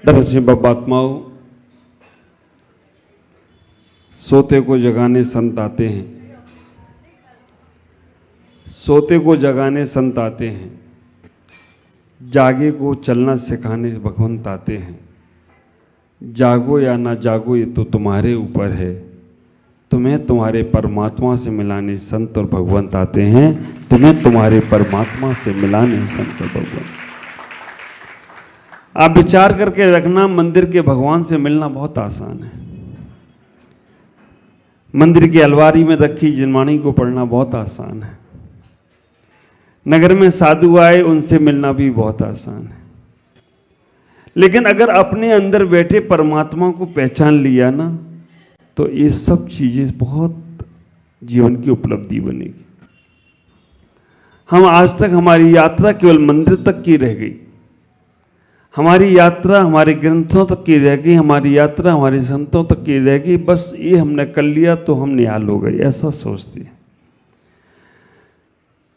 दरअसल बाबात्माओं, सोते को जगाने संत आते हैं, सोते को जगाने संत आते हैं, जागे को चलना सिखाने भगवंत आते हैं। जागो या ना जागो ये तो तुम्हारे ऊपर है, तुम्हें तुम्हारे परमात्मा से मिलाने संत और भगवंत आते हैं, तुम्हें तुम्हारे परमात्मा से मिलाने संत और भगवंत। आप विचार करके रखना, मंदिर के भगवान से मिलना बहुत आसान है। मंदिर की अलमारी में रखी जिनवाणी को पढ़ना बहुत आसान है। नगर में साधु आए, उनसे मिलना भी बहुत आसान है। लेकिन अगर अपने अंदर बैठे परमात्मा को पहचान लिया ना, तो ये सब चीजें बहुत जीवन की उपलब्धि बनेगी। हम आज तक हमारी यात्रा केवल मंदिर तक की रह गई, हमारी यात्रा हमारे ग्रंथों तक की रह गई, हमारी यात्रा हमारे संतों तक की रह गई। बस ये हमने कर लिया तो हम निहाल हो गए, ऐसा सोचती है।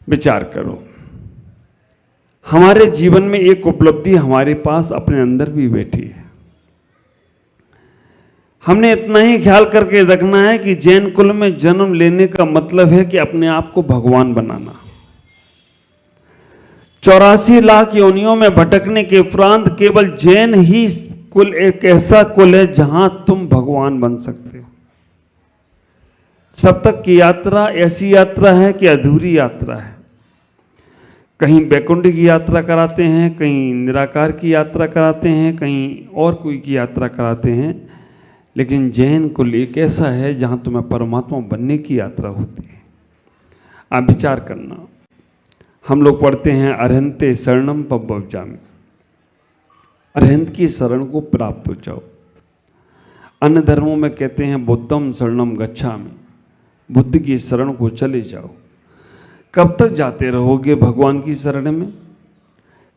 विचार करो, हमारे जीवन में एक उपलब्धि हमारे पास अपने अंदर भी बैठी है। हमने इतना ही ख्याल करके रखना है कि जैन कुल में जन्म लेने का मतलब है कि अपने आप को भगवान बनाना। 84 लाख योनियों में भटकने के उपरांत केवल जैन ही कुल एक ऐसा कुल है जहां तुम भगवान बन सकते हो। सब तक की यात्रा ऐसी यात्रा है कि अधूरी यात्रा है। कहीं बैकुंठ की यात्रा कराते हैं, कहीं निराकार की यात्रा कराते हैं, कहीं और कोई की यात्रा कराते हैं, लेकिन जैन कुल एक ऐसा है जहां तुम्हें परमात्मा बनने की यात्रा होती है। आप विचार करना, हम लोग पढ़ते हैं अरहंते शरणम पब्बवजामि, अरहंत की शरण को प्राप्त हो जाओ। अन्य धर्मों में कहते हैं बुद्धम शरणम गच्छामि, बुद्ध की शरण को चले जाओ। कब तक जाते रहोगे भगवान की शरण में?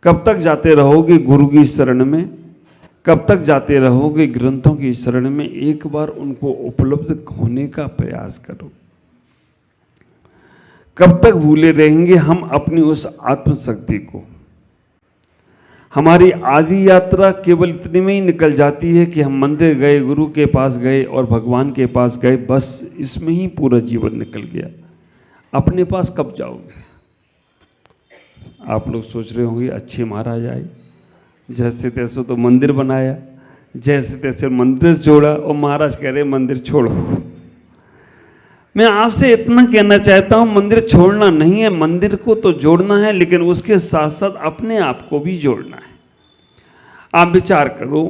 कब तक जाते रहोगे गुरु की शरण में? कब तक जाते रहोगे ग्रंथों की शरण में? एक बार उनको उपलब्ध होने का प्रयास करो। कब तक भूले रहेंगे हम अपनी उस आत्मशक्ति को? हमारी आदि यात्रा केवल इतने में ही निकल जाती है कि हम मंदिर गए, गुरु के पास गए और भगवान के पास गए, बस इसमें ही पूरा जीवन निकल गया। अपने पास कब जाओगे? आप लोग सोच रहे होंगे अच्छे महाराज आए, जैसे तैसे तो मंदिर बनाया, जैसे तैसे मंदिर छोड़ा, और महाराज कह रहे मंदिर छोड़ो। मैं आपसे इतना कहना चाहता हूं, मंदिर छोड़ना नहीं है, मंदिर को तो जोड़ना है, लेकिन उसके साथ साथ अपने आप को भी जोड़ना है। आप विचार करो,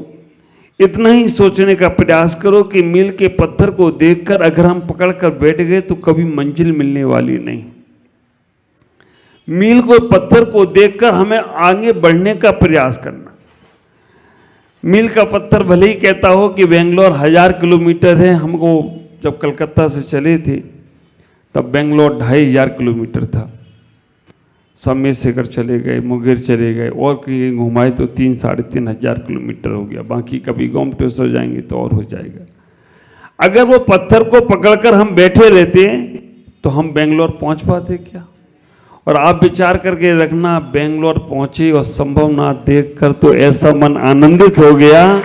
इतना ही सोचने का प्रयास करो कि मील के पत्थर को देखकर अगर हम पकड़ कर बैठ गए तो कभी मंजिल मिलने वाली नहीं। मील को पत्थर को देखकर हमें आगे बढ़ने का प्रयास करना। मील का पत्थर भले ही कहता हो कि बेंगलोर 1000 किलोमीटर है, हमको जब कलकत्ता से चले थे तब बेंगलोर 2500 किलोमीटर था। समय शेखर चले गए, मुंगेर चले गए, और कहीं घुमाए तो 3-3.5 किलोमीटर हो गया। बाकी कभी गोमटेस हो जाएंगे तो और हो जाएगा। अगर वो पत्थर को पकड़कर हम बैठे रहते तो हम बेंगलोर पहुंच पाते क्या? और आप विचार करके रखना, बेंगलोर पहुंचे और संभवनाथ देखकर तो ऐसा मन आनंदित हो गया,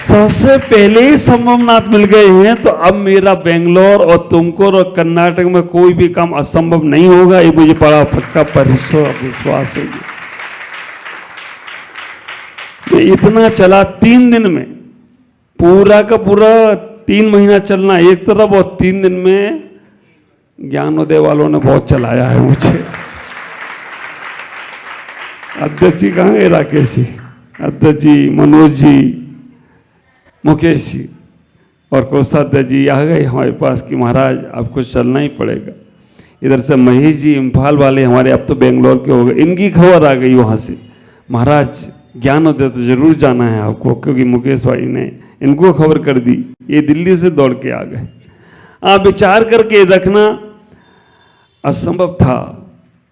सबसे पहले ही संभवनाथ मिल गए हैं, तो अब मेरा बेंगलोर और तुमकुर और कर्नाटक में कोई भी काम असंभव नहीं होगा। ये मुझे बड़ा पक्का विश्वास हो गया। ये इतना चला 3 दिन में, पूरा का पूरा 3 महीना चलना एक तरफ, और 3 दिन में ज्ञानोदय वालों ने बहुत चलाया है मुझे। अध्यक्ष जी कहाँ है? राकेश जी, अध्यक्ष जी, मनोज जी, मुकेश जी और कोषाध्यक्ष जी आ गए हमारे पास कि महाराज आपको चलना ही पड़ेगा। इधर से महेश जी इम्फाल वाले हमारे, अब तो बेंगलोर के हो गए, इनकी खबर आ गई वहाँ से, महाराज ज्ञानोदय तो जरूर जाना है आपको, क्योंकि मुकेश भाई ने इनको खबर कर दी। ये दिल्ली से दौड़ के आ गए। आप विचार करके रखना, असंभव था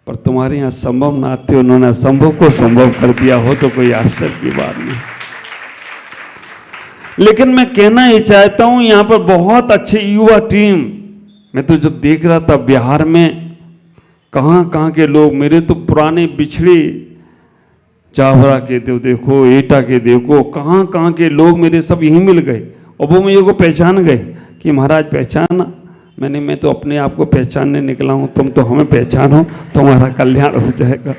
पर तुम्हारे यहाँ संभव ना थे, उन्होंने असंभव को संभव कर दिया हो तो कोई आश्चर्य की बात नहीं। लेकिन मैं कहना ये चाहता हूं, यहां पर बहुत अच्छे युवा टीम, मैं तो जब देख रहा था बिहार में कहां के लोग, मेरे तो पुराने बिछड़े चावरा के देव देखो, एटा के देखो, कहाँ कहाँ के लोग मेरे सब यहीं मिल गए और वो मेरे को पहचान गए कि महाराज पहचाना। मैं तो अपने आप को पहचानने निकला हूँ, तुम तो हमें पहचानो, तुम्हारा कल्याण हो जाएगा।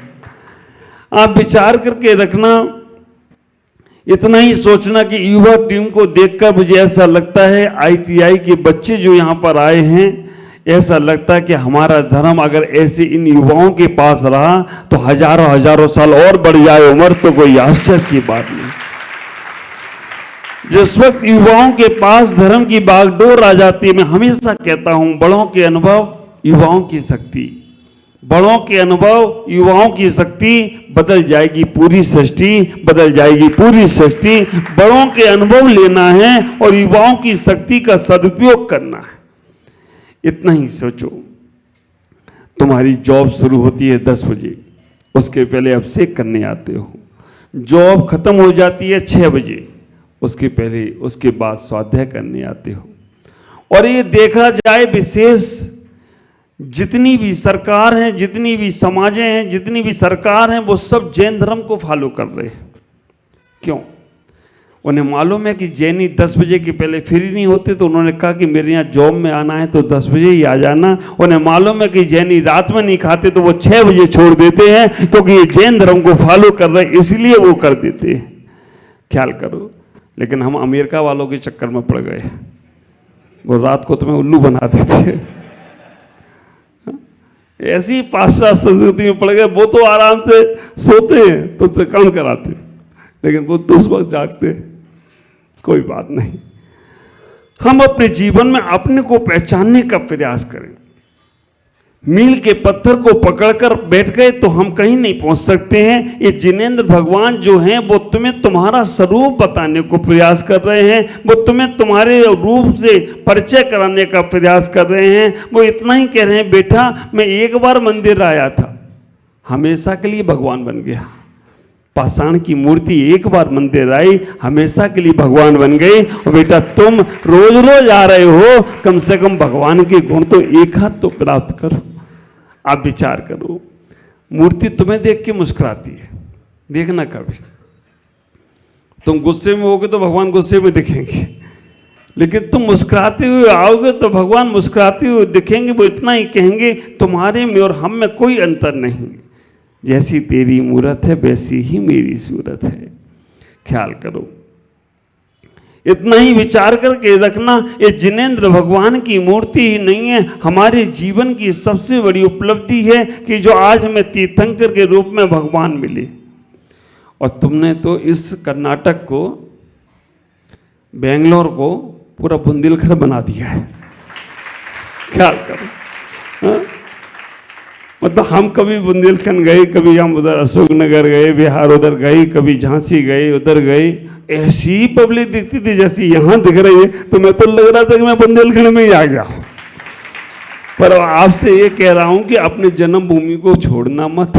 आप विचार करके रखना, इतना ही सोचना कि युवा टीम को देखकर मुझे ऐसा लगता है ITI के बच्चे जो यहाँ पर आए हैं, ऐसा लगता है कि हमारा धर्म अगर ऐसे इन युवाओं के पास रहा तो हजारों हजारों साल और बढ़ जाए उम्र, तो कोई आश्चर्य की बात नहीं। जिस वक्त युवाओं के पास धर्म की बागडोर आ जाती है, मैं हमेशा कहता हूं बड़ों के अनुभव युवाओं की शक्ति, बड़ों के अनुभव युवाओं की शक्ति, बदल जाएगी पूरी सृष्टि, बदल जाएगी पूरी सृष्टि। बड़ों के अनुभव लेना है और युवाओं की शक्ति का सदुपयोग करना है। इतना ही सोचो, तुम्हारी जॉब शुरू होती है 10 बजे, उसके पहले अभिषेक करने आते हो। जॉब खत्म हो जाती है 6 बजे, उसके पहले उसके बाद स्वाध्याय करने आते हो। और ये देखा जाए विशेष जितनी भी सरकार हैं, जितनी भी समाजें हैं, जितनी भी सरकार हैं, वो सब जैन धर्म को फॉलो कर रहे हैं। क्यों? उन्हें मालूम है कि जैनी 10 बजे के पहले फ्री नहीं होते, तो उन्होंने कहा कि मेरे यहाँ जॉब में आना है तो 10 बजे ही आ जाना। उन्हें मालूम है कि जैनी रात में नहीं खाते, तो वो 6 बजे छोड़ देते हैं, क्योंकि ये जैन धर्म को फॉलो कर रहे हैं, इसलिए वो कर देते हैं। ख्याल करो। लेकिन हम अमेरिका वालों के चक्कर में पड़ गए, वो रात को तुम्हें उल्लू बना देते हैं। ऐसी पाश्चात्य संस्कृति में पड़ गए, वो तो आराम से सोते हैं, तुझसे काम कराते, लेकिन वो तो उस वक्त जागते। कोई बात नहीं, हम अपने जीवन में अपने को पहचानने का प्रयास करें। मील के पत्थर को पकड़कर बैठ गए तो हम कहीं नहीं पहुंच सकते हैं। ये जिनेंद्र भगवान जो हैं, वो तुम्हें तुम्हारा स्वरूप बताने को प्रयास कर रहे हैं, वो तुम्हें तुम्हारे रूप से परिचय कराने का प्रयास कर रहे हैं। वो इतना ही कह रहे हैं, बेटा मैं एक बार मंदिर आया था, हमेशा के लिए भगवान बन गया। पाषाण की मूर्ति एक बार मंदिर आई, हमेशा के लिए भगवान बन गई। और बेटा तुम रोज रोज आ रहे हो, कम से कम भगवान के गुण तो एक हाथ तो प्राप्त करो। आप विचार करो, मूर्ति तुम्हें देख के मुस्कुराती है, देखना कभी। तुम गुस्से में होगे तो भगवान गुस्से में दिखेंगे, लेकिन तुम मुस्कुराते हुए आओगे तो भगवान मुस्कुराते हुए दिखेंगे। वो इतना ही कहेंगे, तुम्हारे में और हम में कोई अंतर नहीं, जैसी तेरी मूरत है वैसी ही मेरी सूरत है। ख्याल करो, इतना ही विचार करके रखना, ये जिनेंद्र भगवान की मूर्ति ही नहीं है, हमारे जीवन की सबसे बड़ी उपलब्धि है कि जो आज हमें तीर्थंकर के रूप में भगवान मिले। और तुमने तो इस कर्नाटक को, बेंगलोर को पूरा बुंदेलखंड बना दिया है। ख्याल करो, हाँ? मतलब हम कभी बुंदेलखंड गए, कभी हम उधर अशोकनगर गए, बिहार उधर गए, कभी झांसी गए, उधर गए, ऐसी पब्लिक दिखती थी जैसी यहाँ दिख रही है, तो मैं तो लग रहा था कि मैं बुंदेलखंड में ही आ गया। पर आपसे ये कह रहा हूँ कि अपने जन्मभूमि को छोड़ना मत,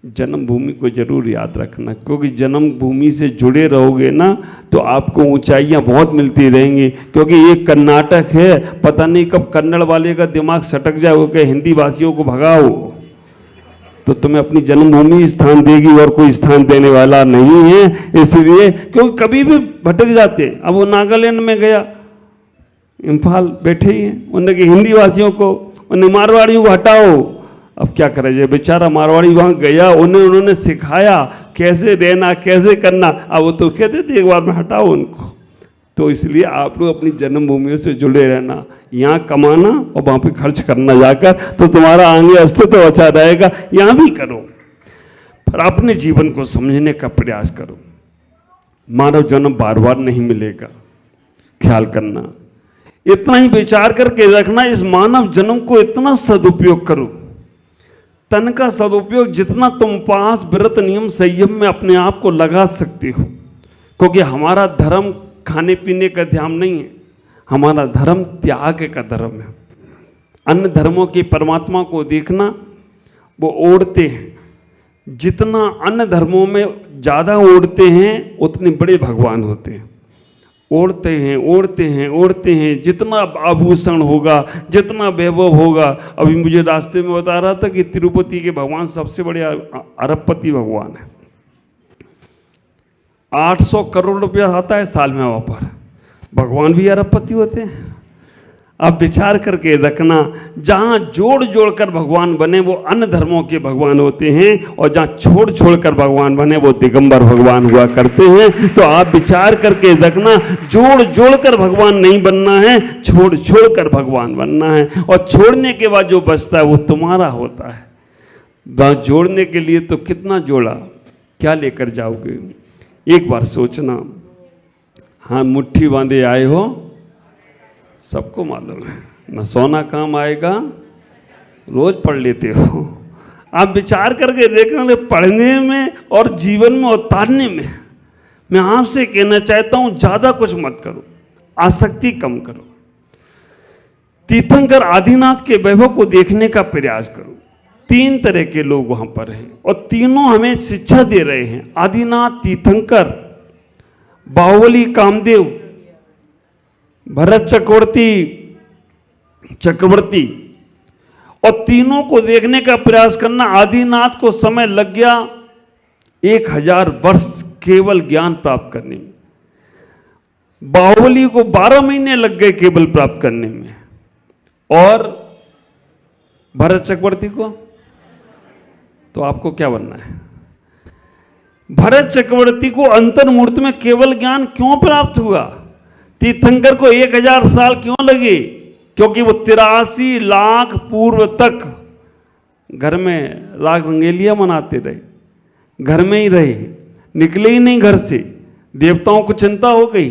जन्मभूमि को जरूर याद रखना, क्योंकि जन्मभूमि से जुड़े रहोगे ना तो आपको ऊंचाइयां बहुत मिलती रहेंगी। क्योंकि ये कर्नाटक है, पता नहीं कब कन्नड़ वाले का दिमाग सटक जाए, वो कहे हिंदी भाषियों को भगाओ, तो तुम्हें अपनी जन्मभूमि स्थान देगी और कोई स्थान देने वाला नहीं है। इसलिए क्योंकि कभी भी भटक जाते। अब वो नागालैंड में गया, इम्फाल बैठे ही हैं, उन्होंने कि हिंदी भाषियों को, उन्हें मारवाड़ियों को हटाओ। अब क्या करे, जो बेचारा मारवाड़ी वहाँ गया, उन्होंने सिखाया कैसे रहना, कैसे करना। अब वो तो कहते थे एक बार में हटाओ उनको। तो इसलिए आप लोग अपनी जन्मभूमि से जुड़े रहना, यहाँ कमाना और वहाँ पे खर्च करना जाकर, तो तुम्हारा आगे अस्तित्व अच्छा रहेगा। यहाँ भी करो, पर अपने जीवन को समझने का प्रयास करो। मानव जन्म बार बार नहीं मिलेगा, ख्याल करना। इतना ही विचार करके रखना, इस मानव जन्म को इतना सदुपयोग करो, तन का सदुपयोग जितना तुम पास व्रत नियम संयम में अपने आप को लगा सकते हो। क्योंकि हमारा धर्म खाने पीने का ध्यान नहीं है, हमारा धर्म त्याग का धर्म है। अन्य धर्मों के परमात्मा को देखना, वो ओढ़ते हैं, जितना अन्य धर्मों में ज़्यादा ओढ़ते हैं उतने बड़े भगवान होते हैं। ओढ़ते हैं, ओढ़ते हैं, ओढ़ते हैं, जितना आभूषण होगा, जितना वैभव होगा। अभी मुझे रास्ते में बता रहा था कि तिरुपति के भगवान सबसे बड़े अरबपति भगवान है। 800 करोड़ रुपया आता है साल में वहाँ पर। भगवान भी अरबपति होते हैं। आप विचार करके रखना, जहाँ जोड़ जोड़ कर भगवान बने वो अन्य धर्मों के भगवान होते हैं, और जहाँ छोड़ छोड़ कर भगवान बने वो दिगंबर भगवान हुआ करते हैं। तो आप विचार करके रखना, जोड़ जोड़ कर भगवान नहीं बनना है, छोड़ छोड़ कर भगवान बनना है। और छोड़ने के बाद जो बचता है वो तुम्हारा होता है। वहाँ जोड़ने के लिए तो कितना जोड़ा, क्या लेकर जाओगे? एक बार सोचना। हाँ, मुट्ठी बांधे आए हो, सबको मालूम है ना, सोना काम आएगा, रोज पढ़ लेते हो। आप विचार करके देखना, पढ़ने में और जीवन में उतारने में मैं आपसे कहना चाहता हूं, ज्यादा कुछ मत करो, आसक्ति कम करो। तीर्थंकर आदिनाथ के वैभव को देखने का प्रयास करो। 3 तरह के लोग वहां पर हैं और तीनों हमें शिक्षा दे रहे हैं। आदिनाथ, तीर्थंकर, बाहुबली कामदेव, भरत चक्रवर्ती, और तीनों को देखने का प्रयास करना। आदिनाथ को समय लग गया 1000 वर्ष केवल ज्ञान प्राप्त करने में। बाहुबली को 12 महीने लग गए केवल प्राप्त करने में, और भरत चक्रवर्ती को। तो आपको क्या बनना है? भरत चक्रवर्ती को अंतर्मुहूर्त में केवल ज्ञान क्यों प्राप्त हुआ? तीर्थंकर को 1000 साल क्यों लगे? क्योंकि वो 83 लाख पूर्व तक घर में राग रंगेलियां मनाते रहे, घर में ही रहे, निकले ही नहीं घर से। देवताओं को चिंता हो गई,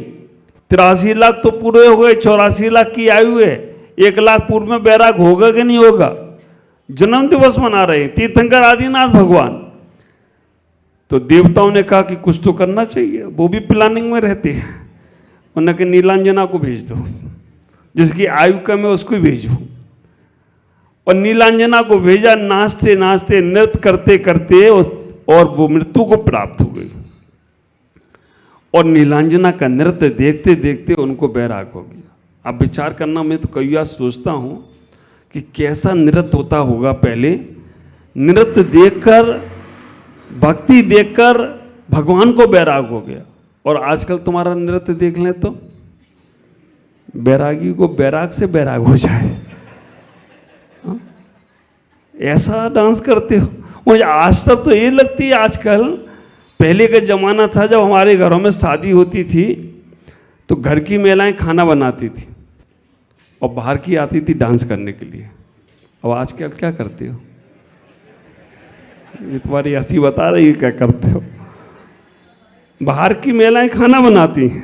83 लाख तो पूरे हो गए, 84 लाख की आयु है, 1 लाख पूर्व में बैराग होगा कि नहीं होगा? जन्म दिवस मना रहे हैं तीर्थंकर आदिनाथ भगवान। तो देवताओं ने कहा कि कुछ तो करना चाहिए, वो भी प्लानिंग में रहते हैं। उन्होंने कहा नीलांजना को भेज दो, जिसकी आयु कम है उसको ही भेजो। और नीलांजना को भेजा, नाचते नाचते नृत्य करते करते, और वो मृत्यु को प्राप्त हो गई। और नीलांजना का नृत्य देखते देखते उनको बैराग हो गया। अब विचार करना, मैं तो कई बार सोचता हूं कि कैसा नृत्य होता होगा पहले। नृत्य देखकर, भक्ति देखकर भगवान को बैराग हो गया। और आजकल तुम्हारा नृत्य देख लें तो बैरागी को बैराग से बैराग हो जाए। हा? ऐसा डांस करते हो। मुझे आज तक तो ये लगती है, आजकल, पहले का जमाना था जब हमारे घरों में शादी होती थी तो घर की महिलाएं खाना बनाती थी और बाहर की आती थी डांस करने के लिए। अब आजकल क्या करते हो? ये तुम्हारी हंसी बता रही है क्या करते हो। बाहर की महिलाएं खाना बनाती हैं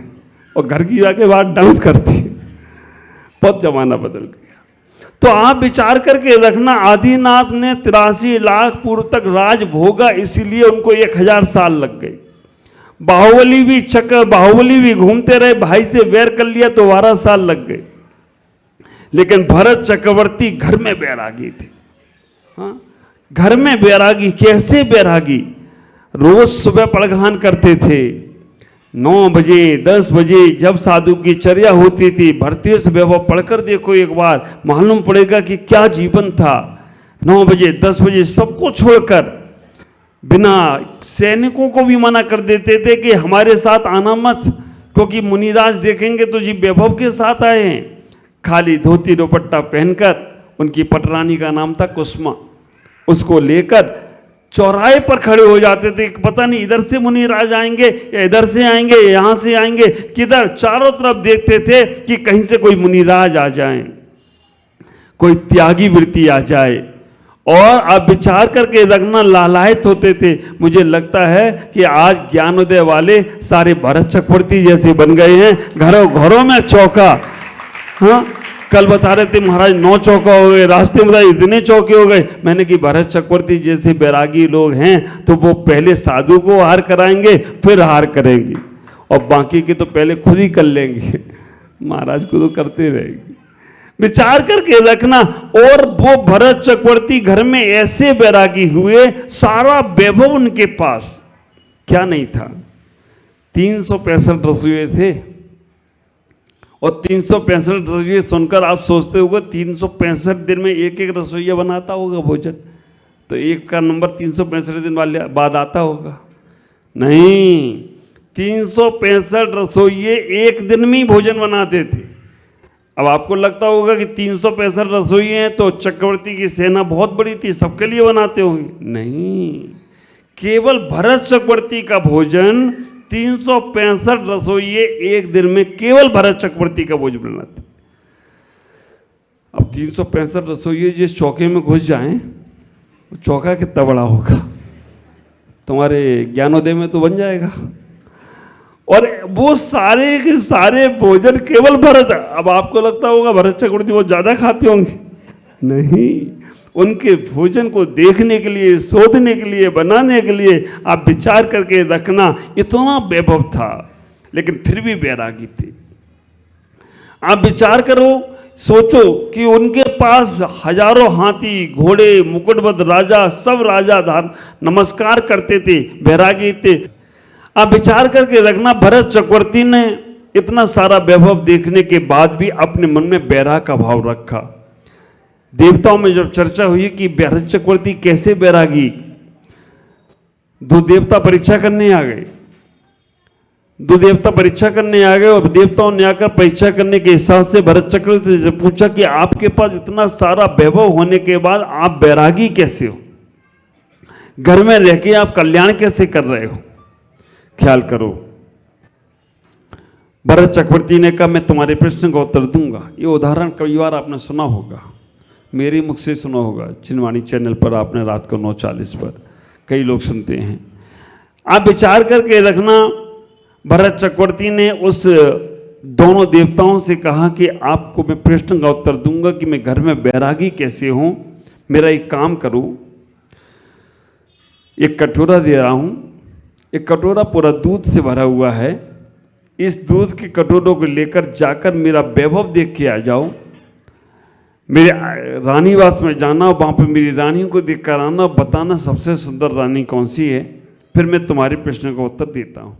और घर की जाके बाहर डांस करती हैं। बहुत जमाना बदल गया। तो आप विचार करके रखना, आदिनाथ ने 83 लाख पूर्व तक राज भोगा, इसीलिए उनको 1000 साल लग गए। बाहुबली भी घूमते रहे, भाई से वैर कर लिया तो 12 साल लग गए। लेकिन भरत चक्रवर्ती घर में बैरागी थे। हाँ, घर में बैरागी। कैसे बैरागी? रोज सुबह पड़घान करते थे, 9 बजे 10 बजे जब साधु की चर्या होती थी। भरतीय से वैभव पढ़कर देखो एक बार, मालूम पड़ेगा कि क्या जीवन था। 9 बजे 10 बजे सबको छोड़कर, बिना सैनिकों को भी मना कर देते थे कि हमारे साथ आना मत, क्योंकि मुनिराज देखेंगे तो जी वैभव के साथ आए हैं। खाली धोती दुपट्टा पहनकर, उनकी पटरानी का नाम था कुसुमा, उसको लेकर चौराहे पर खड़े हो जाते थे। पता नहीं इधर से मुनिराज आएंगे या इधर से आएंगे, यहां से आएंगे, किधर। चारों तरफ देखते थे कि कहीं से कोई मुनिराज आ जाए, कोई त्यागी वृत्ति आ जाए। और आप विचार करके रखना, लालायित होते थे। मुझे लगता है कि आज ज्ञानोदय वाले सारे भरत चक्रवर्ती जैसे बन गए हैं। घरों घरों में चौका। हाँ, कल बता रहे थे महाराज 9 चौका हो गए, रास्ते में इतने चौके हो गए। मैंने कि भरत चक्रवर्ती जैसे बैरागी लोग हैं तो वो पहले साधु को हार कराएंगे, फिर हार करेंगे, और बाकी के तो पहले खुद ही कर लेंगे। महाराज को तो करते रहेंगे। विचार करके रखना। और वो भरत चक्रवर्ती घर में ऐसे बैरागी हुए, सारा वैभव उनके पास क्या नहीं था। 365 रसोई थे, और 365 रसोई सुनकर आप सोचते होगे 365 दिन में एक एक रसोईया बनाता होगा भोजन, तो एक का नंबर 365 दिन वाले बाद आता होगा। नहीं, 365 रसोइये एक दिन में ही भोजन बनाते थे। अब आपको लगता होगा कि 365 रसोइये हैं तो चक्रवर्ती की सेना बहुत बड़ी थी, सबके लिए बनाते होंगे। नहीं, केवल भरत चक्रवर्ती का भोजन 365 रसोइये एक दिन में केवल भरत चक्रवर्ती का भोजन बनाते। अब 365 रसोइये जिस चौके में घुस जाएं, चौका कितना बड़ा होगा, तुम्हारे ज्ञानोदय में तो बन जाएगा। और वो सारे के सारे भोजन केवल भरत। अब आपको लगता होगा भरत चक्रवर्ती वो ज्यादा खाते होंगे, नहीं, उनके भोजन को देखने के लिए, शोधने के लिए, बनाने के लिए आप विचार करके रखना, इतना वैभव था, लेकिन फिर भी बैरागी थे। आप विचार करो, सोचो कि उनके पास हजारों हाथी, घोड़े, मुकुटबद्ध राजा, सब राजा नमस्कार करते थे, बैरागी थे। आप विचार करके रखना, भरत चक्रवर्ती ने इतना सारा वैभव देखने के बाद भी अपने मन में बैराग का भाव रखा। देवताओं में जब चर्चा हुई कि भरत चक्रवर्ती कैसे बैरागी, दो देवता परीक्षा करने आ गए। और देवताओं ने आकर परीक्षा करने के हिसाब से भरत चक्रवर्ती से पूछा कि आपके पास इतना सारा वैभव होने के बाद आप बैरागी कैसे हो, घर में रह के आप कल्याण कैसे कर रहे हो, ख्याल करो। भरत चक्रवर्ती ने कहा, मैं तुम्हारे प्रश्न का उत्तर दूंगा। ये उदाहरण कई बार आपने सुना होगा, मेरे मुख से सुना होगा, चिन्हवाणी चैनल पर आपने रात को 9:40 पर कई लोग सुनते हैं। आप विचार करके रखना, भरत चक्रवर्ती ने उस दोनों देवताओं से कहा कि आपको मैं प्रश्न का उत्तर दूंगा कि मैं घर में बैरागी कैसे हूं। मेरा एक काम करो, एक कटोरा दे रहा हूं, एक कटोरा पूरा दूध से भरा हुआ है। इस दूध के कटोरों को लेकर जाकर मेरा वैभव देख के आ जाओ। मेरे रानीवास में जाना, वहां पर मेरी रानियों को देख कर आना, बताना सबसे सुंदर रानी कौन सी है, फिर मैं तुम्हारे प्रश्न का उत्तर देता हूं।